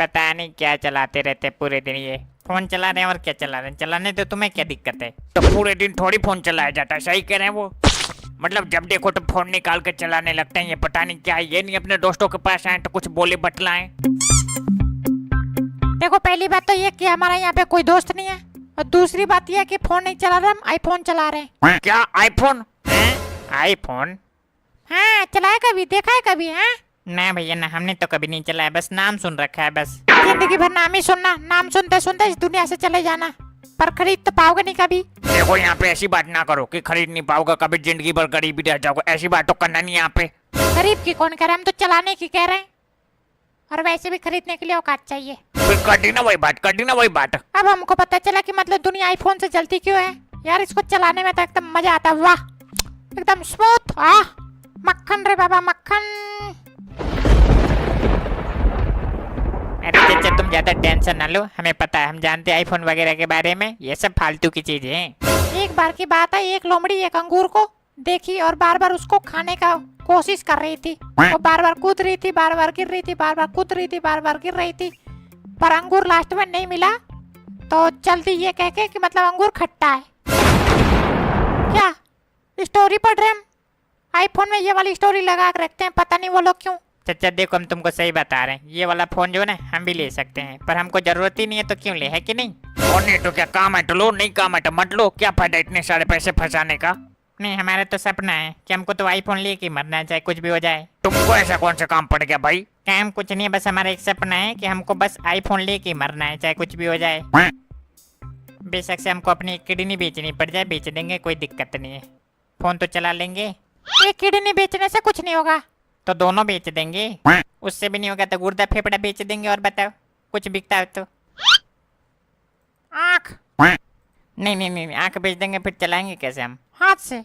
पता नहीं क्या चलाते रहते पूरे दिन ये। फोन चला रहे हैं और क्या चला रहे हैं, चलाने तो तुम्हें क्या दिक्कत है। तो पूरे दिन थोड़ी फोन चलाया जाता है, सही कह रहे हैं वो। मतलब जब देखो तो फोन निकाल के चलाने लगते हैं, ये पता नहीं क्या है। ये नहीं अपने दोस्तों के पास आए तो कुछ बोले बतलाएं। देखो पहली बात तो ये कि हमारा यहाँ पे कोई दोस्त नहीं है, और दूसरी बात ये कि फोन नहीं चला रहे, हम आईफोन चला रहे हैं। क्या आईफोन? आईफोन? हाँ चलाया कभी, देखा है कभी? हाँ ना भैया ना, हमने तो कभी नहीं चलाया, बस नाम सुन रखा है बस। जिंदगी भर नाम ही सुनना, नाम सुनते सुनते इस दुनिया से चले जाना, पर खरीद तो पाओगे नहीं कभी। देखो यहाँ पे ऐसी बात ना करो कि खरीद नहीं पाओगे कभी, जिंदगी भर गरीब ही रह जाओगे। ऐसी बात तो करना नहीं यहाँ पे। गरीब की कौन कह रहा है, हम तो चलाने की कह रहे हैं, और वैसे भी खरीदने के लिए औकात चाहिए। फिर कर दी ना वही बात, कर दी ना वही बात। अब हमको पता चला कि मतलब दुनिया आईफोन से चलती क्यों है यार। इसको चलाने में तो एकदम मजा आता है, वाह एकदम स्मूथ। मक्खन रे बाबा मक्खन। अरे चाचा तुम ज्यादा टेंशन ना लो, हमें पता है, हम जानते हैं आईफोन वगैरह के बारे में, ये सब फालतू की चीजें हैं। एक बार की बात है, एक लोमड़ी एक अंगूर को देखी और बार बार उसको खाने का कोशिश कर रही थी। वो बार बार कूद रही थी, बार बार गिर रही थी, बार बार कूद रही थी, बार बार गिर रही थी, पर अंगूर लास्ट में नहीं मिला तो जल्दी ये कह के कि मतलब अंगूर खट्टा है। क्या स्टोरी पढ़ रहे हम, आईफोन में ये वाली स्टोरी लगा के रखते हैं, पता नहीं वो लोग क्यों। चाचा देखो हम तुमको सही बता रहे हैं, ये वाला फोन जो है ना हम भी ले सकते हैं, पर हमको जरूरत ही नहीं है तो क्यों ले, है कि नहीं? और नहीं तो क्या, काम है तो लो, नहीं काम है तो मत लो। क्या फायदा इतने सारे पैसे फंसाने का। नहीं हमारा तो सपना है कि हमको तो आईफोन लेके मरना है, चाहे कुछ भी हो जाए। तुमको ऐसा कौन सा काम पड़ गया भाई? काम कुछ नहीं है, बस हमारा एक सपना है कि हमको बस आईफोन लेके मरना है, चाहे कुछ भी हो जाए। बेशक से हमको अपनी किडनी बेचनी पड़ जाए, बेच देंगे, कोई दिक्कत नहीं है। फोन तो चला लेंगे। एक किडनी बेचने से कुछ नहीं होगा। तो दोनों बेच देंगे, उससे भी नहीं होगा तो गुर्दा फेफड़ा बेच देंगे। और बताओ कुछ बिकता है तो। आँख? नहीं नहीं नहीं, आंख बेच देंगे, फिर चलाएंगे कैसे हम? हाथ से।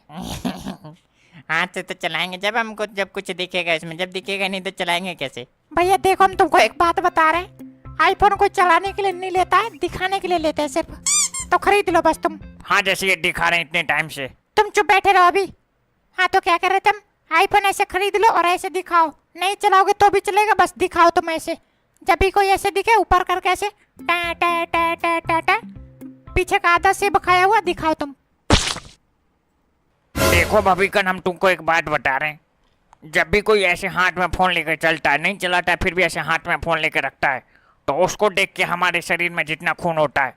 हाथ से तो चलाएंगे जब हमको, जब कुछ दिखेगा इसमें, जब दिखेगा नहीं तो चलाएंगे कैसे? भैया देखो हम तुमको एक बात बता रहे हैं, आईफोन को चलाने के लिए नहीं लेता है, दिखाने के लिए लेते हैं सिर्फ। तो खरीद लो बस तुम। हाँ जैसे ये दिखा रहे हैं इतने टाइम से। तुम चुप बैठे रहो अभी। हाँ तो क्या कर रहे तुम? आईफोन ऐसे खरीद लो और ऐसे दिखाओ, नहीं चलाओगे तो भी चलेगा, बस दिखाओ तुम ऐसे। जब भी कोई ऐसे दिखे ऊपर करके ऐसे टा टा टा टा टा टा, पीछे का आधा सेब खाया हुआ दिखाओ तुम। देखो भविकन, हम तुमको एक बात बता रहे हैं, जब भी कोई ऐसे हाथ में फोन लेकर चलता है, नहीं चलाता है फिर भी ऐसे हाथ में फोन लेकर रखता है, तो उसको देख के हमारे शरीर में जितना खून होता है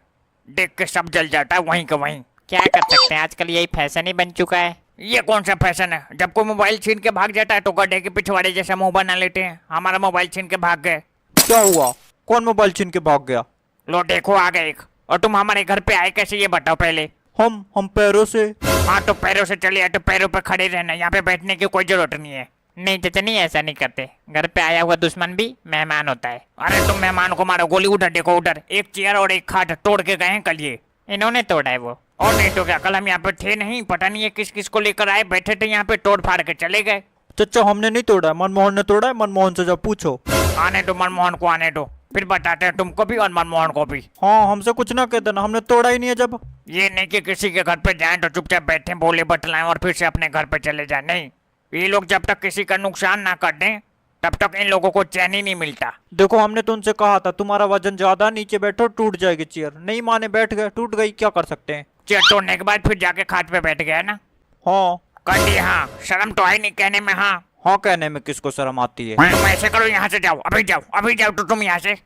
देख के सब जल जाता है वहीं का वहीं। क्या कर सकते हैं, आजकल यही फैशन ही बन चुका है। ये कौन सा फैशन है? जब कोई मोबाइल छीन के भाग जाता है तो गड्ढे के पिछवाड़े जैसा मुंह बना लेते हैं। हमारा मोबाइल छीन के भाग गए। क्या हुआ? कौन मोबाइल छीन के भाग गया? लो देखो आ गए एक। और तुम हमारे घर पे आए कैसे, ये बताओ पहले। हम पैरों से। हाँ तो पैरों से चले आए तो पैरों पे खड़े रहना, यहाँ पे बैठने की कोई जरूरत नहीं है। नहीं चाचा नहीं, ऐसा नहीं करते, घर पे आया हुआ दुश्मन भी मेहमान होता है। अरे तुम मेहमान को मारो गोली, उधर देखो उधर, एक चेयर और एक खाट तोड़ के गए हैं कल ये। इन्होंने तोड़ा है वो। और नहीं तो क्या, कल हम यहाँ पे थे नहीं, पता नहीं है किस किस को लेकर आए, बैठे थे यहाँ पे, तोड़ फाड़ के चले गए। चचा हमने नहीं तोड़ा है, मनमोहन ने तोड़ा है। मनमोहन से जब पूछो। आने दो मनमोहन को, आने दो, फिर बताते हैं तुमको भी और मनमोहन को भी। हाँ हमसे कुछ ना कहते ना, हमने तोड़ा ही नहीं है। जब ये नहीं कि किसी के घर पे जाएं तो चुपचाप बैठे बोले बतलाएं और फिर से अपने घर पे चले जाएं, नहीं। ये लोग जब तक किसी का नुकसान ना कर दें तब तक इन लोगों को चैन ही नहीं मिलता। देखो हमने तो उनसे कहा था तुम्हारा वजन ज्यादा, नीचे बैठो टूट जाएगी चेयर, नहीं माने बैठ गए, टूट गई, क्या कर सकते हैं। चेयर तोड़ने के बाद फिर जाके खाट पे बैठ गया ना। हाँ कर दिया, हाँ शर्म तो आई नहीं कहने में। हाँ हाँ कहने में किसको शर्म आती है। तुम ऐसे करो, यहाँ से जाओ, अभी जाओ, अभी जाओ तो तुम यहाँ से।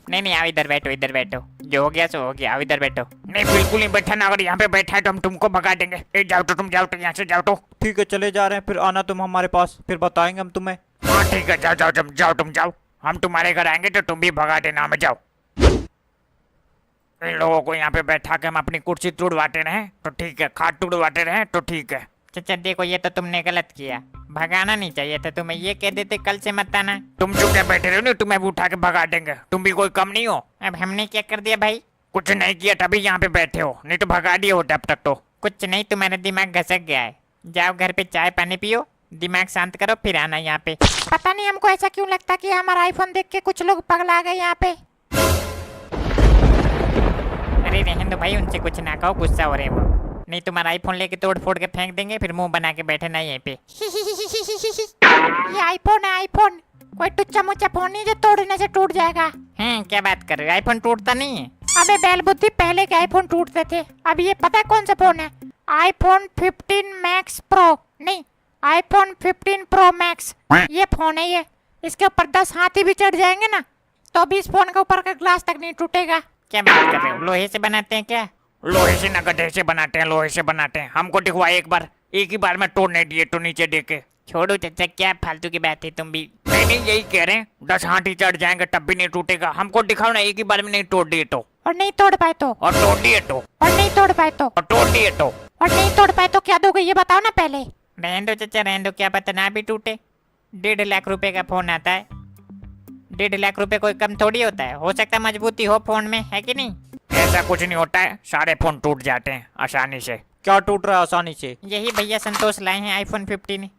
नहीं नहीं, आओ इधर बैठो, इधर बैठो, जो हो गया सो हो गया, आओ इधर बैठो। नहीं बिल्कुल नहीं बैठा ना, अगर यहाँ पे बैठा है तो हम तुमको भगा देंगे। ए जाओ तो तुम, जाओ तो यहाँ से जाओ तो। ठीक है चले जा रहे हैं, फिर आना तुम हमारे पास, फिर बताएंगे हम तुम्हें। हाँ ठीक है, जाओ जाओ तुम, जाओ तुम जाओ, हम तुम्हारे घर आएंगे तो तुम भी भगा देना हमें, जाओ। इन लोगों को यहाँ पे बैठा के हम अपनी कुर्सी तोड़वाते रहे तो ठीक है, खाट तोड़वाते रहे तो ठीक है। चाचा देखो ये तो तुमने गलत किया, भगाना नहीं चाहिए था तुम्हें, ये कह देते कल से मत आना। तुम चुपचाप बैठे रहो ना, तुम्हें भी उठा के भगा देंगे, तुम भी कोई कम नहीं हो। अब हमने क्या कर दिया भाई? कुछ नहीं किया तभी यहाँ पे बैठे हो, नहीं तो भगा दिए हो तब तक तो। कुछ नहीं, तुम्हारा दिमाग घसक गया है, जाओ घर पे चाय पानी पियो, दिमाग शांत करो, फिर आना यहाँ पे। पता नहीं हमको ऐसा क्यों लगता कि हमारा आईफोन देख के कुछ लोग पगला गए यहाँ पे। अरे रहने दो भाई, उनसे कुछ ना कहो, गुस्सा हो रहे हैं वो, नहीं तुम्हारा आईफोन लेके तोड़ फोड़ के फेंक देंगे, फिर मुंह बना के बैठे ना यहीं पे। ये आईफोन है आईफोन, कोई टुच्चा मुच्चा फोन नहीं जो तोड़ने से टूट जाएगा। क्या बात कर रहे हो, आईफोन टूटता नहीं है। अबे बैल बुद्धि, पहले के आईफोन टूटते थे, अब ये पता है कौन सा फोन है? आईफोन 15 मैक्स प्रो, नहीं आईफोन 15 प्रो मैक्स, ये फोन है ये। इसके ऊपर 10 हाथी भी चढ़ जाएंगे ना तो भी इस फोन के ऊपर का ग्लास तक नहीं टूटेगा। क्या बात कर रहे हो, लोहे से बनाते हैं क्या? लोहे से न गड्ढे से बनाते हैं, लोहे से बनाते हैं। हमको दिखवा एक बार, एक ही बार में तोड़ने दिए तो नीचे देखे। छोड़ो चाचा, क्या फालतू की बात है, तुम भी। नहीं नहीं, यही कह रहे हैं, 10 हाथी चढ़ जाएंगे तब भी नहीं टूटेगा। हमको दिखाओ ना, एक ही बार में नहीं तोड़ दिए तो, और नहीं तोड़ पाए तो, और तोड़ दिए तो, और नहीं तोड़ पाए तो, और तोड़ दिए तो। और नहीं तोड़ पाए तो क्या दोगे ये बताओ ना पहले। रहने दो चाचा, रहने दो, क्या पता ना भी टूटे। 1.5 लाख रुपए का फोन आता है, 1.5 लाख रुपए कोई कम थोड़ी होता है। हो सकता है मजबूती हो फोन में, है कि नहीं? ऐसा कुछ नहीं होता है, सारे फोन टूट जाते हैं आसानी से। क्या टूट रहा है आसानी से? यही भैया संतोष लाए हैं आईफोन 15,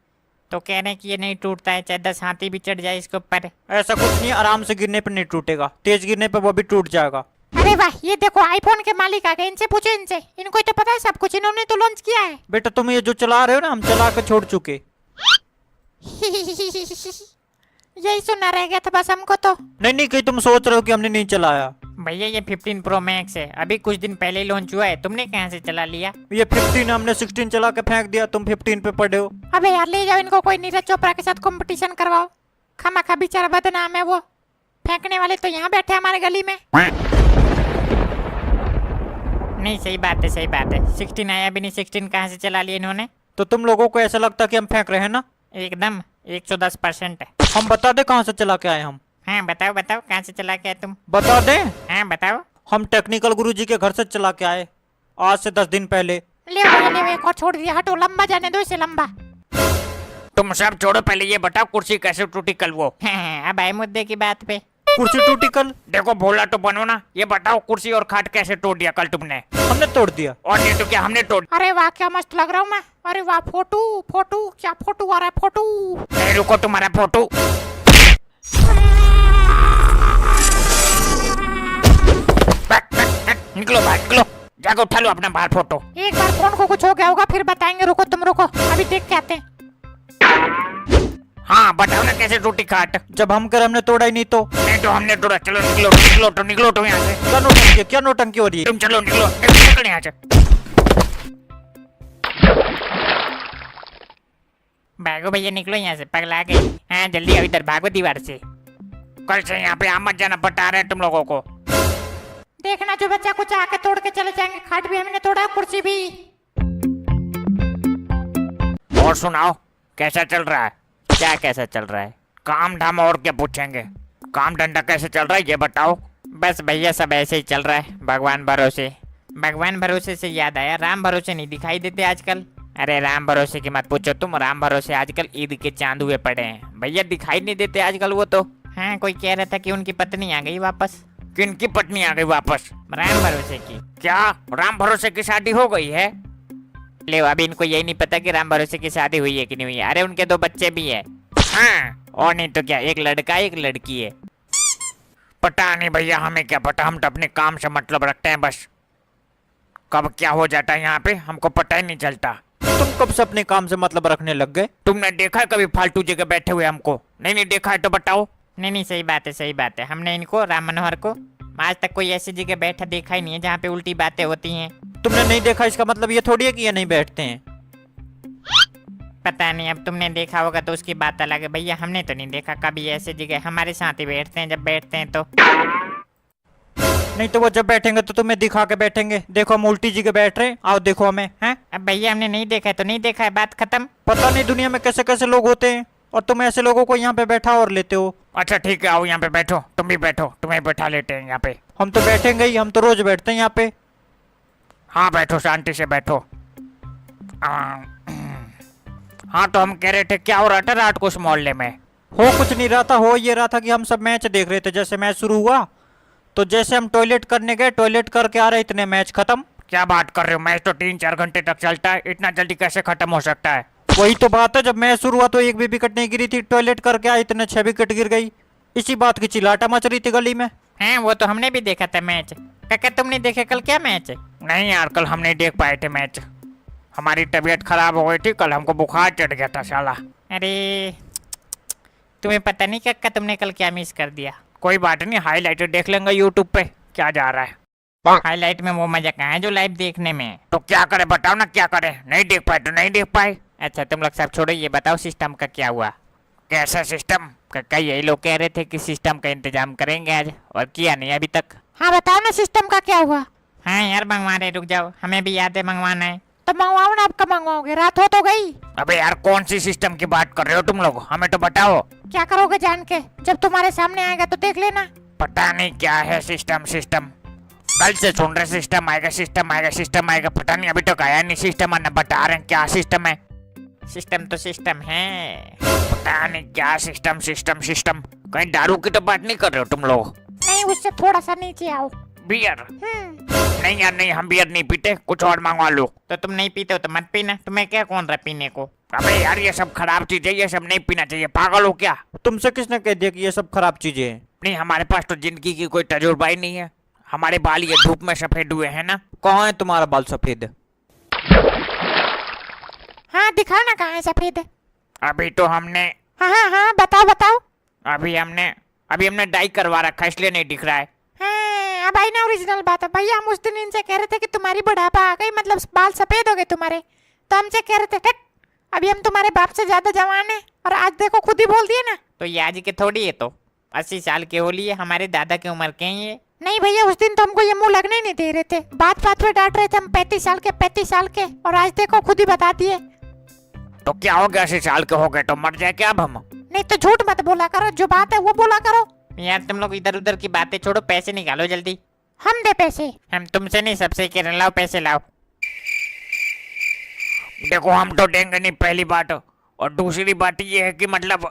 तो कह रहे हैं कि ये नहीं टूटता है, चाहे 10 हाथी भी चढ़ जाए इसके ऊपर। ऐसा कुछ नहीं, आराम से गिरने पर नहीं टूटेगा, तेज गिरने पर वो भी टूट जाएगा। अरे वाह, ये देखो आईफोन के मालिक आ गए, इनसे पूछो, इनसे, इनको तो पता है सब कुछ, इन्होंने तो लॉन्च किया है। बेटा तुम ये जो चला रहे हो ना, हम चला के छोड़ चुके। यही सुनना रह गया था बस हमको तो। नहीं नहीं, कहीं तुम सोच रहे हो कि हमने नहीं चलाया। भैया ये 15 प्रो मैक्स है, अभी कुछ दिन पहले ही लॉन्च हुआ है, तुमने कहाँ से चला लिया? ये 15 हमने 16 चला के फेंक दिया, तुम 15 पे पड़े हो। अबे यार ले जाओ इनको, कोई नीरज चोपड़ा के साथ कंपटीशन करवाओ। खामा बेचारा बदनाम है वो, फेंकने वाले तो यहाँ बैठे हमारे गली में। नहीं सही बात है, सही बात है। 16 आया भी नहीं, 16 कहाँ से चला लिया इन्होंने? तो तुम लोगों को ऐसा लगता कि हम फेंक रहे हैं ना? एकदम 110% है। हम बता दे कहाँ से चला के आए हम। हाँ बताओ बताओ, कहाँ से चला के आए तुम? बता दें, हाँ बताओ। हम टेक्निकल गुरुजी के घर से चला के आए, आज से 10 दिन पहले। ले भैया ले, एक और छोड़ दिया, हटो, लंबा जाने दो इसे, लंबा। तुम सब छोड़ो, पहले ये बताओ कुर्सी कैसे टूटी कल वो? हाँ, अब आए मुद्दे की बात पे। कुर्सी टूटी कल? देखो भोला तो बनो ना, ये बताओ कुर्सी और खाट कैसे तोड़ दिया कल तुमने? हमने तोड़ दिया। और नहीं तो क्या, हमने तोड़। अरे वाह क्या मस्त लग रहा हूँ मैं। अरे वाह, फोटो फोटो, क्या फोटो आ रहा है, फोटो। नहीं रुको, तुम्हारा फोटो। निकलो बाहर, निकलो, जाकर उठा लो अपना बाहर फोटो। एक बार फोन को कुछ हो गया होगा फिर बताएंगे, रुको तुम रुको, अभी देख के आते हैं। हाँ बताओ ना कैसे टूटी खाट? जब हम कर हमने तोड़ा ही नहीं तो। नहीं तो हमने तोड़ा। चलो निकलो, निकलो तो, निकलो तो यहाँ से। क्या नौटंकी, क्या नौटंकी हो रही है? तुम चलो, निकलो, निकलो यहाँ से। भागो भैया, निकलो यहाँ से, पगला गए। हाँ जल्दी आओ इधर, भागो दीवार से। कल से यहाँ पे आ मत जाना, बता रहे हैं तुम लोगों को। देखना जो बच्चा कुछ आके तोड़ के चले जाएंगे, खाट भी हमने तोड़ा, कुर्सी भी। और सुनाओ कैसा चल रहा है? क्या कैसा चल रहा है? काम धाम और क्या पूछेंगे, काम धंधा कैसे चल रहा है ये बताओ। बस भैया सब ऐसे ही चल रहा है, भगवान भरोसे। भगवान भरोसे से याद आया, राम भरोसे नहीं दिखाई देते आजकल। अरे राम भरोसे की मत पूछो तुम, राम भरोसे आजकल ईद के चांद हुए पड़े हैं भैया, दिखाई नहीं देते आजकल वो तो। हाँ कोई कह रहा था कि उनकी पत्नी आ गई वापस। किनकी पत्नी आ गई वापस? राम भरोसे की। क्या राम भरोसे की शादी हो गई है? ले अभी इनको यही नहीं पता कि राम भरोसे की शादी हुई है कि नहीं हुई है। अरे उनके 2 बच्चे भी है। हाँ, और नहीं तो क्या, एक लड़का एक लड़की है। पता नहीं भैया, हमें क्या पता, हम तो अपने काम से मतलब रखते हैं बस। कब क्या हो जाता है यहाँ पे हमको पता ही नहीं चलता। तुम कब से अपने काम से मतलब रखने लग गए? तुमने देखा है कभी फालतू जगह बैठे हुए हमको? नहीं नहीं देखा है तो बताओ। नहीं नहीं सही बात है, सही बात है। हमने इनको, राम मनोहर को, आज तक कोई ऐसी जगह बैठा देखा ही नहीं है जहाँ पे उल्टी बातें होती हैं। तुमने नहीं देखा इसका मतलब ये थोड़ी है कि ये नहीं बैठते हैं। पता नहीं, अब तुमने देखा होगा तो उसकी बात अलग है भैया, हमने तो नहीं देखा कभी ऐसी जगह। हमारे साथ ही बैठते हैं, जब बैठते हैं तो। नहीं तो वो जब बैठेंगे तो तुम्हें दिखा के बैठेंगे, देखो हम उल्टी जगह बैठ रहे हैं, आओ देखो हमें। हैं? अब भैया हमने नहीं देखा है तो नहीं देखा है, बात खत्म। पता नहीं दुनिया में कैसे कैसे लोग होते हैं, और तुम ऐसे लोगों को यहाँ पे बैठा और लेते हो। अच्छा ठीक है, आओ यहाँ पे बैठो, तुम भी बैठो, तुम्हें बैठा लेते हैं यहाँ पे। हम तो बैठेंगे ही, हम तो रोज बैठते हैं यहाँ पे। हाँ बैठो, शांति से बैठो। हाँ तो हम कह रहे थे क्या हो रहा था रात को उस मोहल्ले में? हो कुछ नहीं रहा था, हो ये रहा था कि हम सब मैच देख रहे थे। जैसे मैच शुरू हुआ तो जैसे हम टॉयलेट करने गए, टॉयलेट करके आ रहे इतने मैच खत्म। क्या बात कर रहे हो, मैच तो 3-4 घंटे तक चलता है, इतना जल्दी कैसे खत्म हो सकता है? वही तो बात है, जब मैच शुरू हुआ तो एक भी विकेट नहीं गिरी थी, टॉयलेट करके आए इतने 6 विकेट गिर गई। इसी बात की चिल्लाटा मच रही थी गली में। हाँ वो तो हमने भी देखा था मैच। काका तुमने देखे कल क्या मैच? नहीं यार, कल हम नहीं देख पाए थे मैच, हमारी तबीयत खराब हो गई थी कल, हमको बुखार चढ़ गया था साला। अरे तुम्हें पता नहीं कक्का तुमने कल क्या मिस कर दिया। कोई बात नहीं, हाईलाइट देख लेंगे यूट्यूब पे क्या जा रहा है। हाईलाइट में वो मजा कहाँ है जो लाइव देखने में। तो क्या करे बताओ ना, क्या करे, नहीं देख पाए तो नहीं देख पाए। अच्छा तुम लोग सब छोड़ो, ये बताओ सिस्टम का क्या हुआ। कैसा सिस्टम? कक्का यही लोग कह रहे थे कि सिस्टम का इंतजाम करेंगे आज, और किया नहीं अभी तक। हाँ बताओ ना सिस्टम का क्या हुआ। हाँ यार मंगवा रहे, रुक जाओ, हमें भी याद है मंगवाना है। तो मंगवाओ ना, अब कब मंगवाओगे, रात हो तो गई। अबे यार कौन सी सिस्टम की बात कर रहे हो तुम लोग, हमें तो बताओ। क्या करोगे जान के, जब तुम्हारे सामने आएगा तो देख लेना। पता नहीं क्या है सिस्टम। सिस्टम कल से सुन रहे सिस्टम आएगा सिस्टम आएगा सिस्टम आएगा, पता नहीं अभी तक आया नहीं सिस्टम, और न बता रहे हैं क्या सिस्टम है। सिस्टम तो सिस्टम है। पता नहीं क्या सिस्टम सिस्टम सिस्टम। कहीं दारू की तो बात नहीं कर रहे हो तुम लोग? नहीं, उससे थोड़ा सा नीचे आओ। बियर? नहीं यार नहीं, हम बियर नहीं पीते, कुछ और मंगवा लो। तो तुम नहीं पीते हो तो मत पीना, तुम्हें क्या कौन रहा पीने को। अबे यार ये सब खराब चीजें, ये सब नहीं पीना चाहिए, पागल हो क्या? तुमसे किसने कह दिया कि ये सब खराब चीजें हैं? नहीं हमारे पास तो जिंदगी की कोई तजुर्बा ही नहीं है, हमारे बाल ये धूप में सफेद हुए हैं ना। कहाँ है तुम्हारा बाल सफेद? हाँ दिखाओ ना कहाँ है सफेद। अभी तो हमने हाँ हाँ हाँ बताओ बताओ। अभी हमने डाई करवा रखा है इसलिए नहीं दिख रहा है। हाँ अब आई ना ओरिजिनल बात है भैया। हम उस दिन इनसे कह रहे थे कि तुम्हारी बुढ़ापा आ गई, मतलब बाल सफेद हो गए तुम्हारे, तो हमसे कह रहे थे "हट, अभी हम तुम्हारे बाप से ज्यादा जवान है", और आज देखो खुद ही बोल दिए ना। तो ये आज के थोड़ी है, तो 80 साल के हो लिए, हमारे दादा की उम्र के हैं ये। नहीं भैया, उस दिन तो हमको ये मुंह लगने ही नहीं दे रहे थे, बात बात पे डांट रहे थे हम 35 साल के 35 साल के, और आज देखो खुद ही बता दिए। तो क्या हो गया, 80 साल के हो गए तो मर जाए क्या अब हम? नहीं तो झूठ मत बोला करो, जो बात है वो बोला करो। यार तुम लोग इधर उधर की बातें छोड़ो, पैसे निकालो जल्दी। हम दे पैसे। हम तुमसे नहीं, सबसे कह रहे हैं, लाओ पैसे लाओ। देखो हम तो देंगे नहीं पहली बात, और दूसरी बात ये है कि मतलब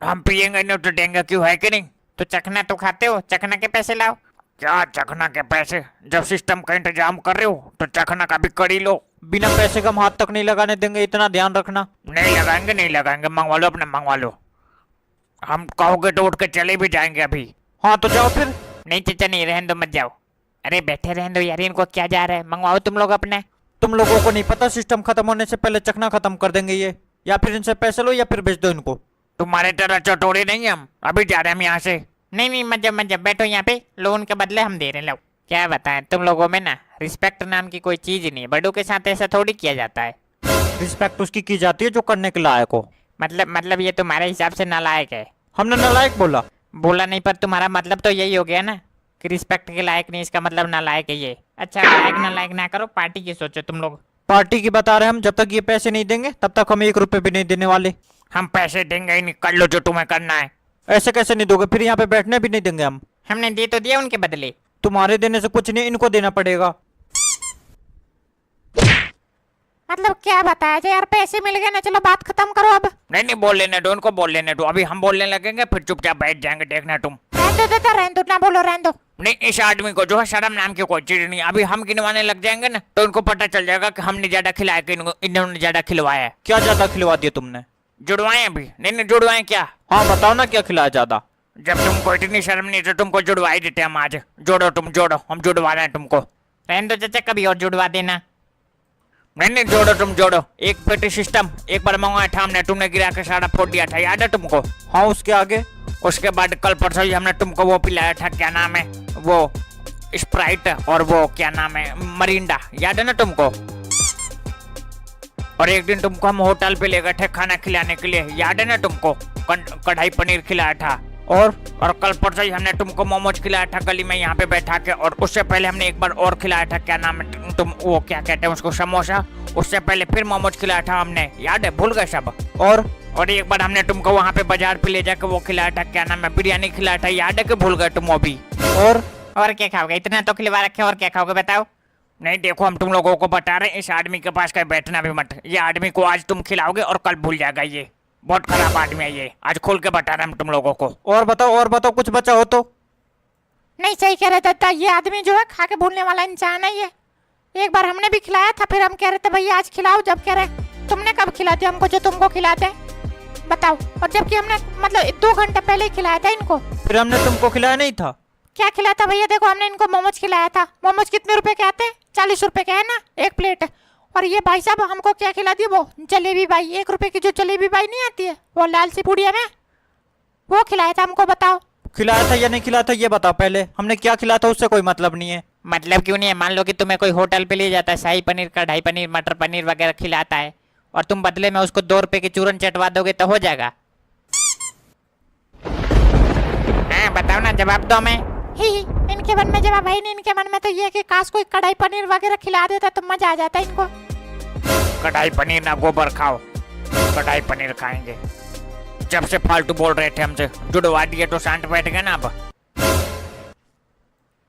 हम पियेंगे नहीं तो देंगे क्यों, है कि नहीं? तो चखना तो खाते हो, चखना के पैसे लाओ। क्या चखना के पैसे? जब सिस्टम का इंतजाम कर रहे हो तो चखना का भी कर ही लो। बिना पैसे का हम हाथ तक नहीं लगाने देंगे, इतना ध्यान रखना। नहीं लगाएंगे नहीं लगाएंगे, मंगवा लो अपने मंगवा लो। हम कहोगे तो उठ के चले भी जाएंगे अभी। हाँ तो जाओ फिर। नहीं चाचा नहीं, रहने दो, मत जाओ। अरे बैठे रहने दो यार, इनको क्या जा रहा है, मंगवाओ तुम लोग अपने। तुम लोगों को नहीं पता सिस्टम खत्म होने से पहले चखना खत्म कर देंगे ये, या फिर इनसे पैसे लो या फिर बेच दो इनको। तुम्हारे तरह चटोरे नहीं हम, अभी जा रहे हैं हम यहाँ से। नहीं नहीं मत जाओ बैठो यहाँ पे, लोन के बदले हम दे रहे हैं, लो। क्या बताएं तुम लोगों में ना रिस्पेक्ट नाम की कोई चीज नहीं है, बड़ों के साथ ऐसा थोड़ी किया जाता है। रिस्पेक्ट उसकी की जाती है जो करने के लायक हो। मतलब ये तुम्हारे हिसाब से नालायक है। हमने नालायक बोला? बोला नहीं, पर तुम्हारा मतलब तो यही हो गया ना कि रिस्पेक्ट के लायक नहीं, इसका मतलब नालायक है ये। अच्छा लायक नालायक ना करो, पार्टी की सोचो तुम लोग। पार्टी की बता रहे हम, जब तक ये पैसे नहीं देंगे तब तक हम 1 रुपए भी नहीं देने वाले। हम पैसे देंगे ही नहीं, कर लो जो तुम्हें करना है। ऐसे कैसे नहीं दोगे, फिर यहाँ पे बैठने भी नहीं देंगे हम। हमने दे तो दिया उनके बदले। तुम्हारे देने से कुछ नहीं, इनको देना पड़ेगा। मतलब क्या बताया जाए यार, पैसे मिल गए ना, चलो बात खत्म करो अब। नहीं नहीं बोल लेने दो उनको, बोल लेने दो, अभी हम बोलने लगेंगे फिर चुपचाप बैठ जाएंगे, देखना तुम। रहने दो ना बोलो, रहने दो। नहीं इस आदमी को जो है शर्म नाम की कोई चीज नहीं, अभी हम गिनवाने लग जाएंगे ना तो इनको पता चल जाएगा कि हमने ज्यादा खिलाया कि इन्होंने ज्यादा खिलवाया है। क्या ज्यादा खिलवा दिया तुमने? जुड़वाए अभी? नहीं जुड़वाए क्या? हाँ बताओ ना क्या खिलाया ज्यादा। जब तुमको इतनी शर्म नहीं तो तुमको जुड़वा ही देते हम आज। जोड़ो तुम जोड़ो, हम जुड़वा रहे हैं तुमको। रहने दो चाचा, कभी और जुड़वा देना। नहीं जोड़ो तुम जोड़ो। एक पेटी सिस्टम एक बार मंगवाया था हमने, तुमने गिरा के सारा फोड़ दिया था, याद है तुमको? हाँ उसके आगे? उसके बाद कल परसों ही हमने तुमको वो पिलाया था, क्या नाम है वो, स्प्राइट, और वो क्या नाम है मरिंडा, याद है ना तुमको? और एक दिन तुमको हम होटल पे ले गए थे खाना खिलाने के लिए, याद है ना तुमको? कढ़ाई पनीर खिलाया था। और कल परसों ही हमने तुमको मोमोज खिलाया था गली में यहाँ पे बैठा के, और उससे पहले हमने एक बार और खिलाया था, क्या नाम है तुम वो क्या कहते हैं उसको, समोसा। उससे पहले फिर मोमोज खिलाया था हमने, याद है? भूल गए सब। और एक बार हमने तुमको वहाँ पे बाजार पे ले जाकर वो खिलाया था, क्या नाम है, बिरयानी खिलाया था, याद है कि भूल गए तुम अभी? और क्या खाओगे, इतना तो खिलवा रखे, और क्या खाओगे बताओ? नहीं देखो हम तुम लोगों को बता रहे हैं, इस आदमी के पास कहीं बैठना भी मत। ये आदमी को आज तुम खिलाओगे और कल भूल जाएगा, ये बहुत खराब आदमी है ये, आज खोल के बता रहे हैं हम तुम लोगों को। और बताओ कुछ बचा हो तो। नहीं सही कह रहे थे, ये आदमी जो है खा के भूलने वाला इंसान है ये। एक बार हमने भी खिलाया था, फिर हम कह रहे थे भैया आज खिलाओ, जब कह रहे तुमने कब खिलाते हमको जो तुमको खिलाते, बताओ। और जबकि हमने मतलब 2 घंटे पहले ही खिलाया था इनको। फिर हमने तुमको खिलाया नहीं था? क्या खिलाया था भैया? देखो हमने इनको मोमोज खिलाया था। मोमोज कितने रुपए के आते हैं? 40 रुपए के है ना एक प्लेट। और ये भाई साहब हमको क्या खिला दी, वो जलेबी बाई, 1 रुपए की जो जलेबी बाई नहीं आती है वो लाल सी पुड़िया में, वो खिलाया था हमको, बताओ। खिलाया था या नहीं खिलाया था ये बताओ पहले। हमने क्या खिलाया था उससे कोई मतलब नहीं है। मतलब क्यों नहीं है? मान लो कि तुम्हें कोई होटल पे ले जाता है, शाही पनीर, कढ़ाई पनीर, मटर पनीर वगैरह खिलाता है, और तुम बदले में उसको 2 रुपए की चूरन चटवा दोगे तो हो जाएगा? हाँ बताओ ना, जवाब दो। मैं ही, इनके मन में जवाब है नहीं। इनके मन में तो ये है कि काश कोई कढ़ाई पनीर वगैरह खिला देता तो मजा आ जाता इनको। कढ़ाई पनीर ना गोबर खाओ, कढ़ाई पनीर खाएंगे। जब से फालतू बोल रहे थे हमसे, जुड़वा दिए तो शांत बैठ गए ना अब।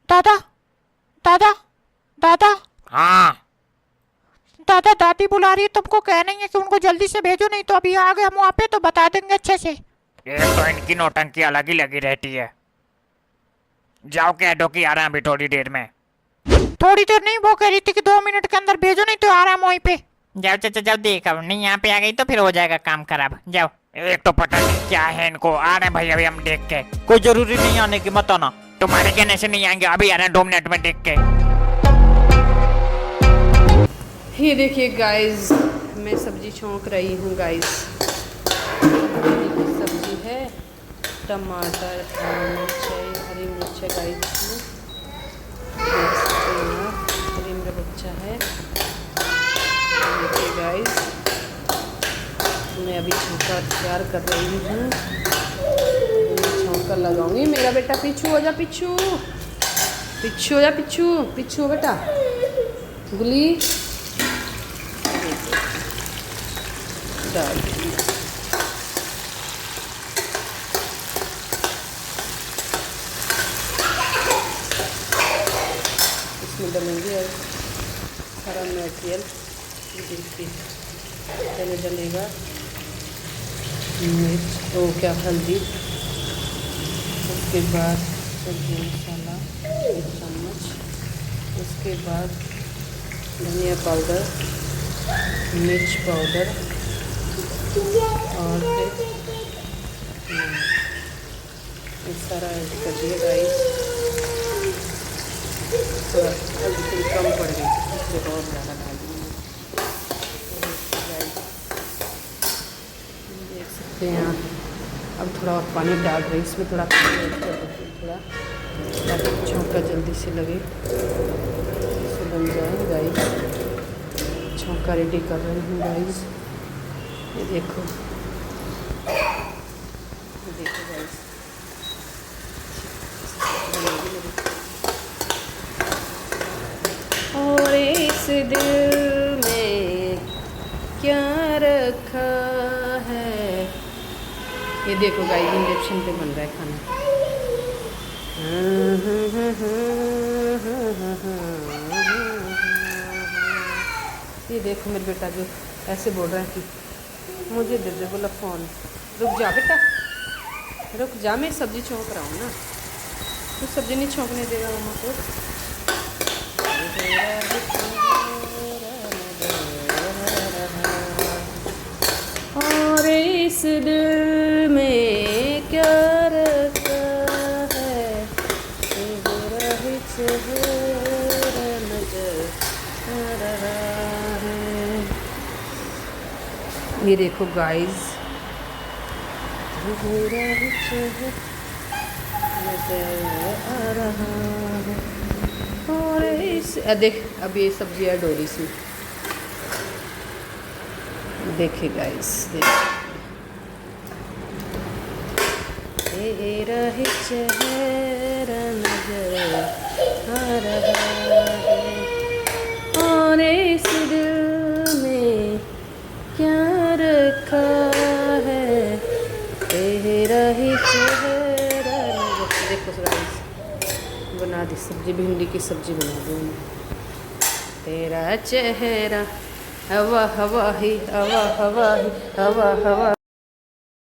दादा दादा दादा हाँ दादा, दादी बुला रही है, तुमको कह रही है कि उनको जल्दी से भेजो, नहीं तो अभी आ गए हम वहाँ पे तो बता देंगे अच्छे से। एक तो इनकी नौटंकी अलग ही लगी रहती है। जाओ कह दो कि आ रहा अभी थोड़ी देर में। थोड़ी देर नहीं, वो कह रही थी कि 2 मिनट के अंदर भेजो, नहीं तो आ रहा हम वहीं पे। जाओ चाचा जाओ, देख अब नहीं यहाँ पे आ गई तो फिर हो जाएगा काम खराब। जाओ। एक तो पता नहीं क्या है इनको, आ रहे हैं भाई अभी हम देख के। कोई जरूरी नहीं आने की, मत आना। तुम्हारे कहने से नहीं आएंगे, अभी आ रहे हैं 2 मिनट में देख के। ये देखिए गाइस, मैं सब्जी छौंक रही हूँ गाइस। सब्जी है, टमाटर और मिर्च है, हरी मिर्च है गाइस। इसमें हरी मिर्च है। देखिए गाइस, मैं अभी छौंका तैयार कर रही हूँ। छौंका लगाऊंगी। मेरा बेटा पीछू हो जा, पीछू पीछू हो जा, पीछू पीछू हो बेटा। गुली डाल दिया। इसमें डालेंगे और सारा मटेरियल देखिए पहले डलेगा मिर्च, ओ क्या हल्दी, उसके बाद सब्जी मसाला 1 चम्मच, उसके बाद धनिया पाउडर, मिर्च पाउडर और फिर ये सारा ऐड कर दिया गाइस। थोड़ा हल्दी थोड़ी कम पड़ गई, इसलिए और ज़्यादा डाल दूँगी। देख सकते हैं आप। अब थोड़ा और पानी डाल रही, इसमें थोड़ा पानी ऐड कर देती हूँ थोड़ा, ताकि छौंका जल्दी से लगे, इसे बन जाए गाइस। छौंका रेडी कर रही हूँ गाइस। ये देखो, ये देखो गाइस। और इस दिल में क्या रखा है। ये देखो गाइस, इंडक्शन पे बन रहा है खाना। ये देखो मेरे बेटा जो ऐसे बोल रहा है कि मुझे दे दे, बोला फ़ोन। रुक जा बेटा, रुक जा, मैं सब्जी छौंक रहा हूँ ना। तू सब्जी नहीं छौंकने देगा मम्मा को। और इस दिल में क्या रखा है, तेरा ही चेहरा नजर आ रहा है। ये देखो गाइस, तेरा ही चेहरा नजर आ रहा है। और इस देख, अब ये सब्जी ऐड हो रही इसमें। देखिए गाइस, तेरा ही चेहरा नजर आ रहा है। और इस दिल में क्या रखा है, तेरा ही चेहरा नजर। देखो गाइस, बना दी सब्जी, भिंडी की सब्जी बना दी। तेरा चेहरा हवा हवा ही, हवा हवा ही, हवा हवा